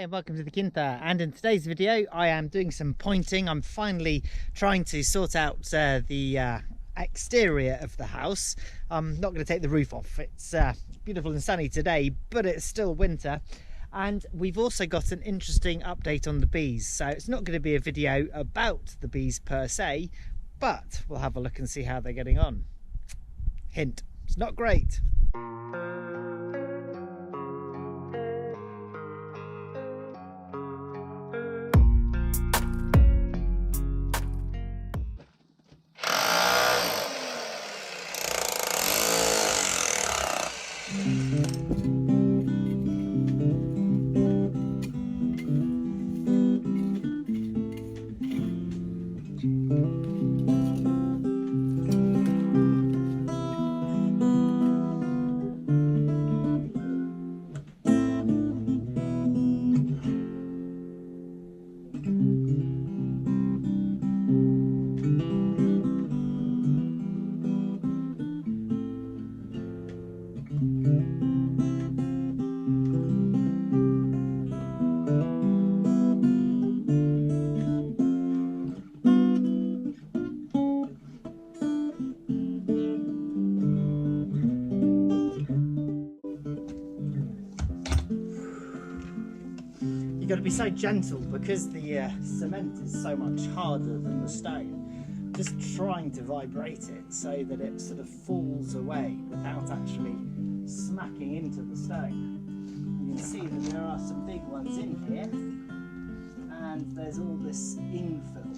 Hey and welcome to the Quinta, and in today's video I am doing some pointing. I'm finally trying to sort out the exterior of the house. I'm not going to take the roof off. It's beautiful and sunny today, but it's still winter, and we've also got an interesting update on the bees. So it's not going to be a video about the bees per se, but we'll have a look and see how they're getting on. Hint, it's not great. You've got to be so gentle because the cement is so much harder than the stone. Just trying to vibrate it so that it sort of falls away without actually smacking into the stone. You can see that there are some big ones in here, and there's all this infill.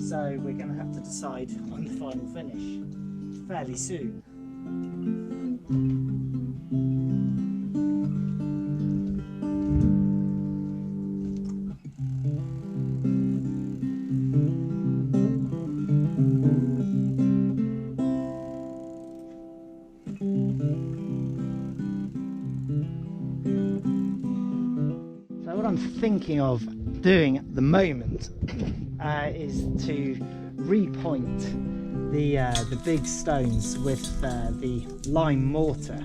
So we're going to have to decide on the final finish fairly soon. So what I'm thinking of doing at the moment is to repoint the big stones with the lime mortar,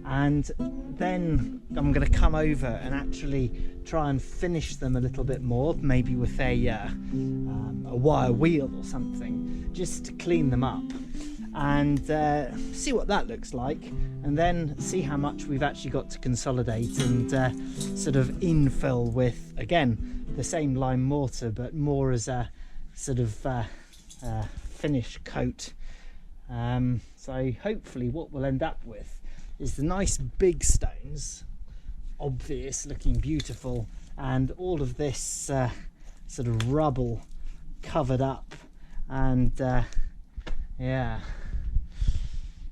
and then I'm going to come over and actually try and finish them a little bit more, maybe with a wire wheel or something, just to clean them up and see what that looks like, and then see how much we've actually got to consolidate and sort of infill with, again, the same lime mortar but more as a sort of finish coat. So hopefully what we'll end up with is the nice big stones, obvious, looking beautiful, and all of this sort of rubble covered up, and yeah,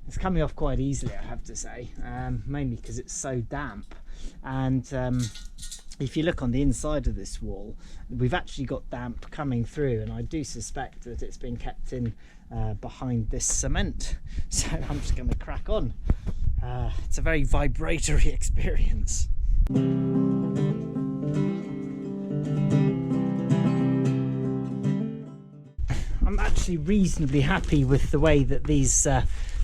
it's coming off quite easily, I have to say, mainly because it's so damp. And if you look on the inside of this wall, we've actually got damp coming through, and I do suspect that it's been kept in behind this cement. So I'm just going to crack on. It's a very vibratory experience. I'm actually reasonably happy with the way that these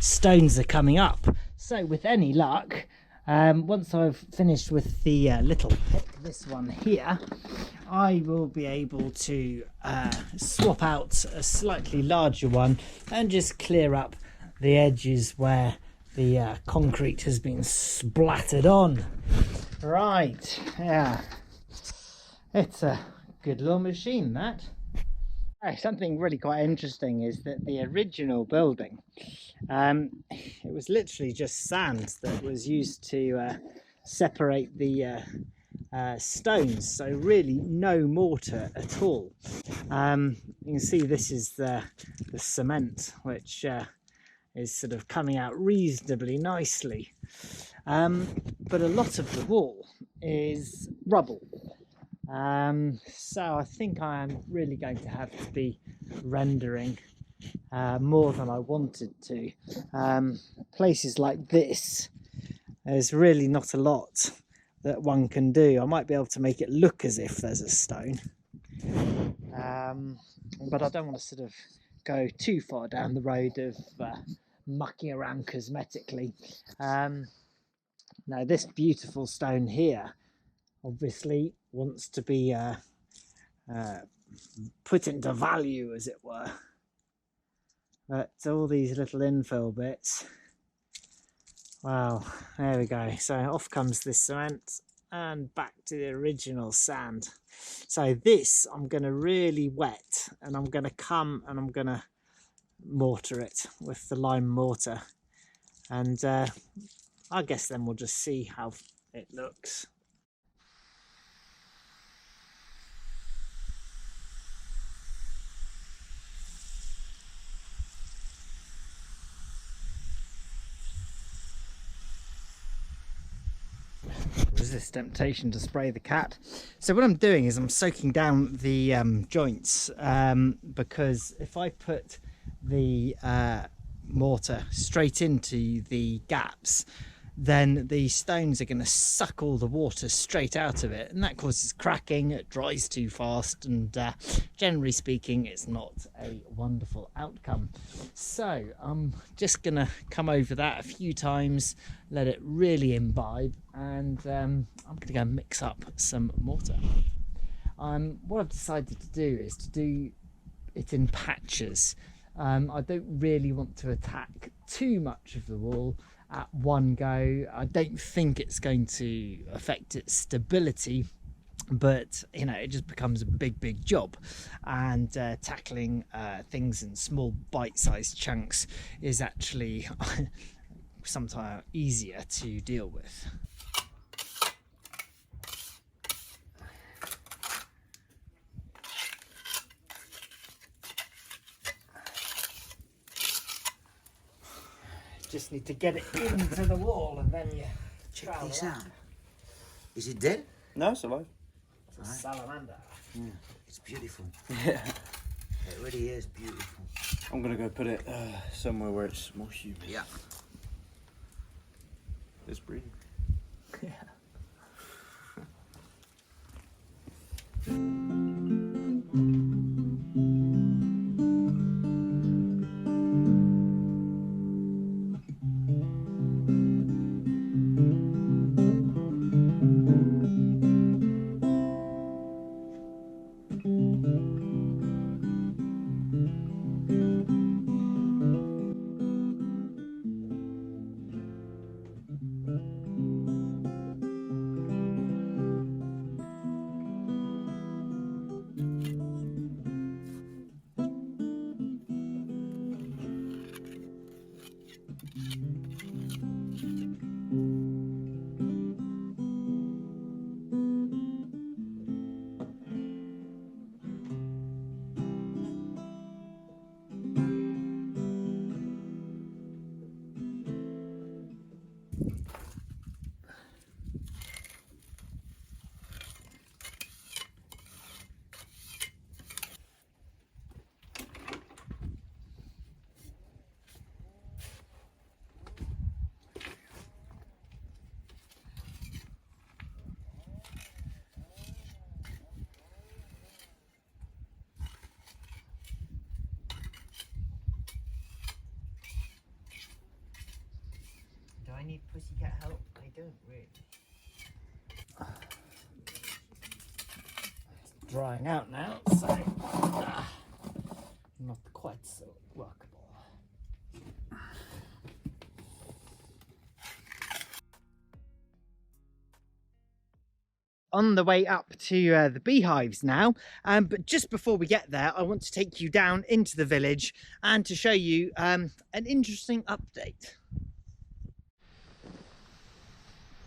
stones are coming up. So with any luck, once I've finished with the little hip, this one here, I will be able to swap out a slightly larger one and just clear up the edges where the concrete has been splattered on. Right, yeah, it's a good little machine, that. Something really quite interesting is that the original building, it was literally just sand that was used to separate the stones, so really no mortar at all. You can see this is the cement, which is sort of coming out reasonably nicely, but a lot of the wall is rubble. So I think I am really going to have to be rendering more than I wanted to. Places like this, there's really not a lot that one can do. I might be able to make it look as if there's a stone, but I don't want to sort of go too far down the road of mucking around cosmetically. Now this beautiful stone here, obviously wants to be put into value, as it were. But all these little infill bits, well, there we go. So off comes this cement and back to the original sand. So this I'm going to really wet, and I'm going to come and I'm going to mortar it with the lime mortar, and I guess then we'll just see how it looks. Resist temptation to spray the cat. So what I'm doing is I'm soaking down the joints, because if I put the mortar straight into the gaps, then the stones are going to suck all the water straight out of it, and that causes cracking. It dries too fast, and generally speaking it's not a wonderful outcome. So I'm just going to come over that a few times, let it really imbibe, and I'm going to go mix up some mortar. What I've decided to do is to do it in patches. I don't really want to attack too much of the wall at one go. I don't think it's going to affect its stability, but you know, it just becomes a big job, and tackling things in small bite-sized chunks is actually sometimes easier to deal with. Just need to get it into the wall, and then you check this out. Is it dead? No, it's alive. It's a salamander. Yeah, it's beautiful. Yeah. It really is beautiful. I'm gonna go put it somewhere where it's more humid. Yeah. It's breathing. Yeah. Do I need pussycat help? I don't really. It's drying out now, so not quite so workable. On the way up to the beehives now, but just before we get there, I want to take you down into the village and to show you an interesting update.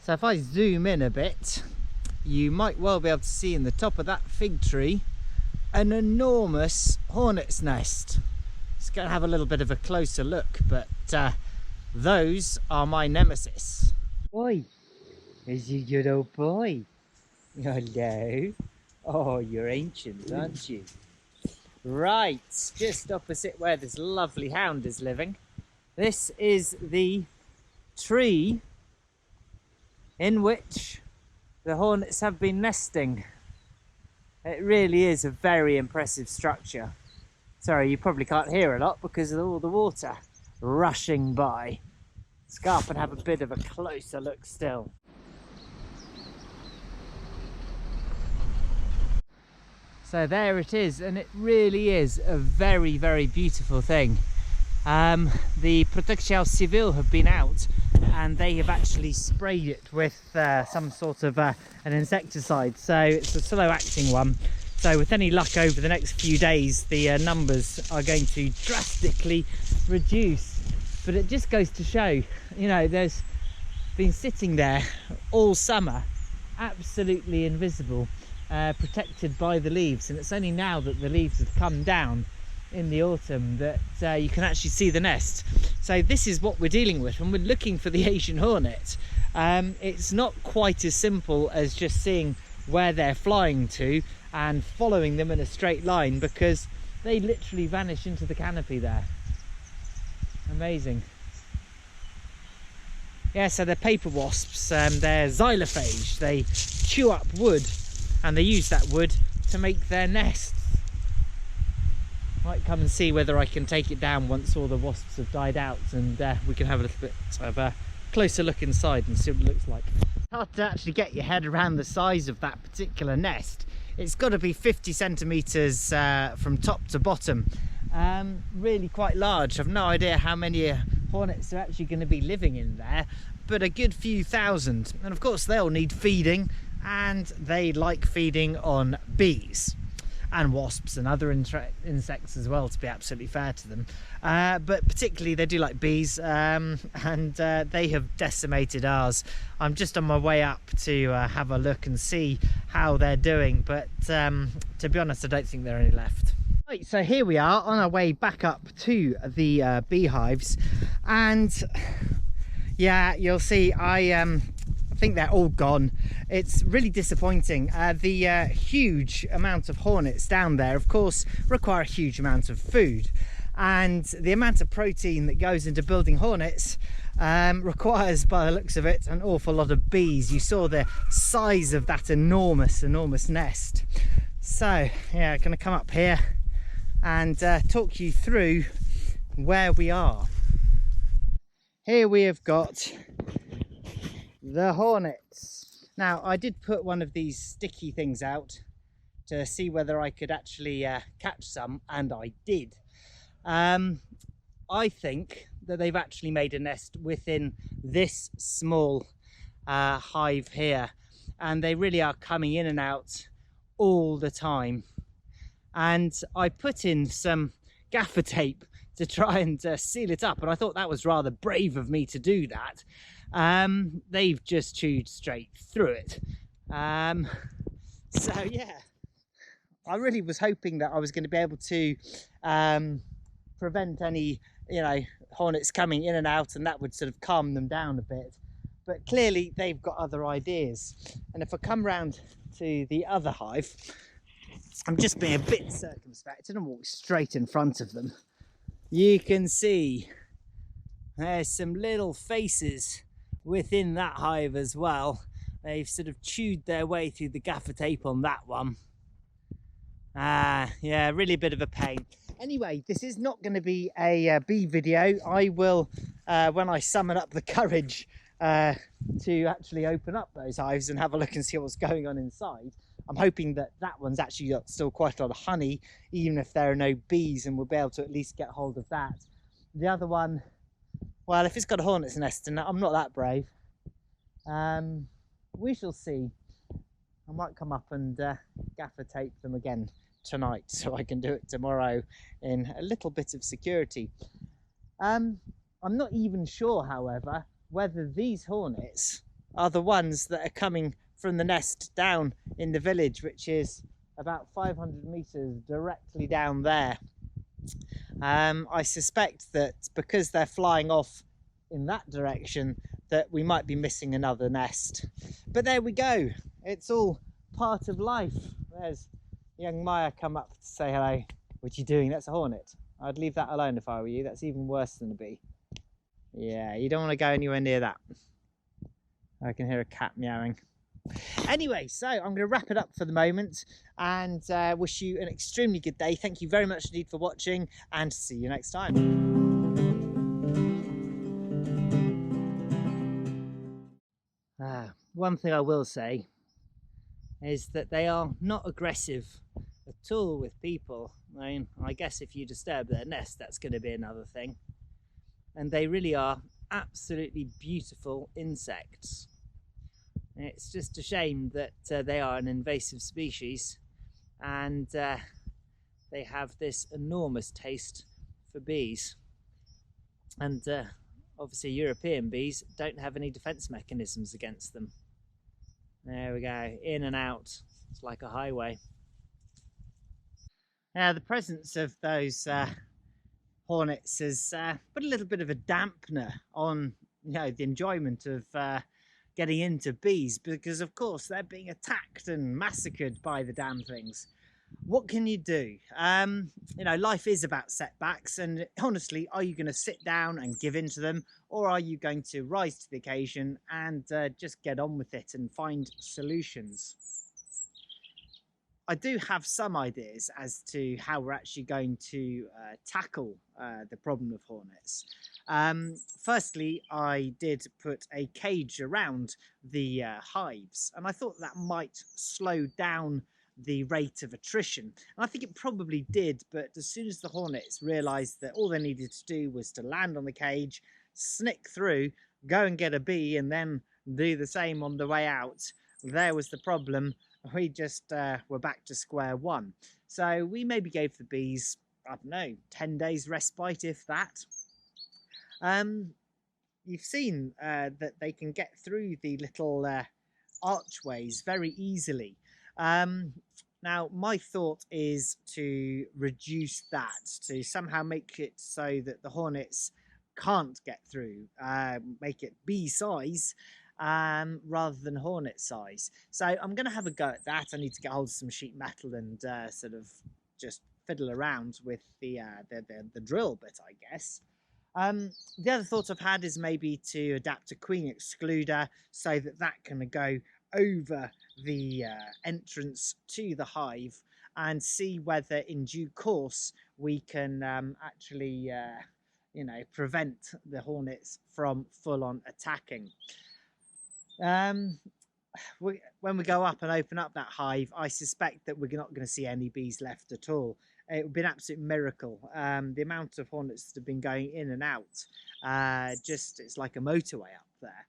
So if I zoom in a bit, you might well be able to see in the top of that fig tree an enormous hornet's nest. Let's go and have a little bit of a closer look, but those are my nemesis. Boy, is you good old boy? Hello. Oh, you're ancient, aren't you? Right, just opposite where this lovely hound is living. This is the tree in which the hornets have been nesting. It really is a very impressive structure. Sorry, you probably can't hear a lot because of all the water rushing by. Let's go up and have a bit of a closer look still. So there it is, and it really is a very, very beautiful thing. The Protecció Civil have been out and they have actually sprayed it with some sort of an insecticide, so it's a slow acting one. So with any luck over the next few days, the numbers are going to drastically reduce. But it just goes to show, you know, there's been sitting there all summer, absolutely invisible, protected by the leaves, and it's only now that the leaves have come down in the autumn that you can actually see the nest. So this is what we're dealing with when we're looking for the Asian hornet. It's not quite as simple as just seeing where they're flying to and following them in a straight line, because they literally vanish into the canopy there. Amazing. Yeah, so they're paper wasps, they're xylophage. They chew up wood and they use that wood to make their nests. Might come and see whether I can take it down once all the wasps have died out, and we can have a little bit of a closer look inside and see what it looks like. Hard to actually get your head around the size of that particular nest. It's got to be 50 centimeters from top to bottom. Really quite large. I've no idea how many hornets are actually going to be living in there, but a good few thousand. And of course they'll need feeding, and they like feeding on bees and wasps and other insects as well, to be absolutely fair to them, but particularly they do like bees, and they have decimated ours. I'm just on my way up to have a look and see how they're doing, but to be honest, I don't think there are any left. Right, so here we are on our way back up to the beehives, and yeah, you'll see I think they're all gone. It's really disappointing. The huge amount of hornets down there, of course, require a huge amount of food, and the amount of protein that goes into building hornets requires, by the looks of it, an awful lot of bees. You saw the size of that enormous nest. So yeah, I'm gonna come up here and talk you through where we are. Here we have got the hornets. Now, I did put one of these sticky things out to see whether I could actually catch some, and I did. I think that they've actually made a nest within this small hive here, and they really are coming in and out all the time. And I put in some gaffer tape to try and seal it up, and I thought that was rather brave of me to do that. They've just chewed straight through it. So yeah, I really was hoping that I was going to be able to prevent any, you know, hornets coming in and out, and that would sort of calm them down a bit. But clearly they've got other ideas. And if I come round to the other hive, I'm just being a bit circumspect and walk straight in front of them. You can see there's some little faces within that hive as well. They've sort of chewed their way through the gaffer tape on that one. Yeah, really a bit of a pain. Anyway, this is not going to be a bee video. I will, when I summon up the courage to actually open up those hives and have a look and see what's going on inside. I'm hoping that that one's actually got still quite a lot of honey, even if there are no bees, and we'll be able to at least get hold of that. The other one, well, if it's got a hornet's nest in it, I'm not that brave. We shall see. I might come up and gaffer tape them again tonight, so I can do it tomorrow in a little bit of security. I'm not even sure, however, whether these hornets are the ones that are coming from the nest down in the village, which is about 500 meters directly down there. I suspect that because they're flying off in that direction, that we might be missing another nest. But there we go. It's all part of life. There's young Maya come up to say hello. What are you doing? That's a hornet. I'd leave that alone if I were you. That's even worse than a bee. Yeah, you don't want to go anywhere near that. I can hear a cat meowing. Anyway, so I'm going to wrap it up for the moment and wish you an extremely good day. Thank you very much indeed for watching, and see you next time. One thing I will say is that they are not aggressive at all with people. I mean, I guess if you disturb their nest, that's going to be another thing. And they really are absolutely beautiful insects. It's just a shame that they are an invasive species, and they have this enormous taste for bees. And obviously European bees don't have any defense mechanisms against them. There we go, in and out. It's like a highway. Now, the presence of those hornets has put a little bit of a dampener on, the enjoyment of getting into bees, because of course they're being attacked and massacred by the damn things. What can you do? Life is about setbacks, and honestly, are you going to sit down and give in to them, or are you going to rise to the occasion and just get on with it and find solutions? I do have some ideas as to how we're actually going to tackle the problem of hornets. Firstly, I did put a cage around the hives, and I thought that might slow down the rate of attrition. And I think it probably did, but as soon as the hornets realised that all they needed to do was to land on the cage, snick through, go and get a bee, and then do the same on the way out, there was the problem. We just were back to square one. So we maybe gave the bees, I don't know, 10 days respite, if that. You've seen that they can get through the little archways very easily. Now, my thought is to reduce that, to somehow make it so that the hornets can't get through, make it bee size rather than hornet size. So I'm going to have a go at that. I need to get hold of some sheet metal and sort of just fiddle around with the drill bit, I guess. The other thought I've had is maybe to adapt a queen excluder so that can go over the entrance to the hive, and see whether in due course we can actually prevent the hornets from full-on attacking. When we go up and open up that hive, I suspect that we're not going to see any bees left at all. It would be an absolute miracle. The amount of hornets that have been going in and out, it's like a motorway up there.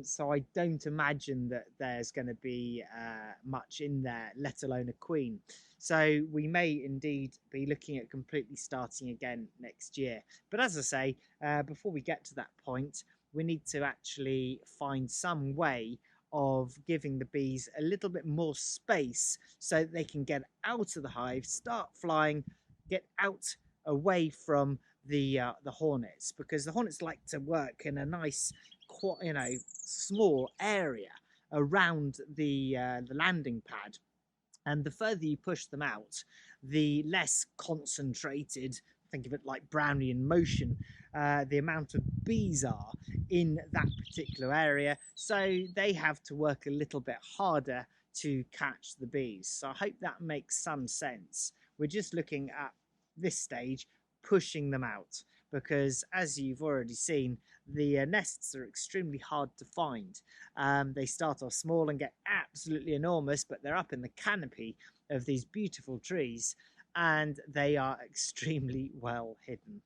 So I don't imagine that there's going to be much in there, let alone a queen. So we may indeed be looking at completely starting again next year. But as I say, before we get to that point, we need to actually find some way of giving the bees a little bit more space so that they can get out of the hive, start flying, get out away from the hornets, because the hornets like to work in a nice, small area around the landing pad. And the further you push them out, the less concentrated, think of it like Brownian motion, the amount of bees are in that particular area. So they have to work a little bit harder to catch the bees. So I hope that makes some sense. We're just looking at this stage, pushing them out, because as you've already seen, the nests are extremely hard to find. They start off small and get absolutely enormous, but they're up in the canopy of these beautiful trees, and they are extremely well hidden.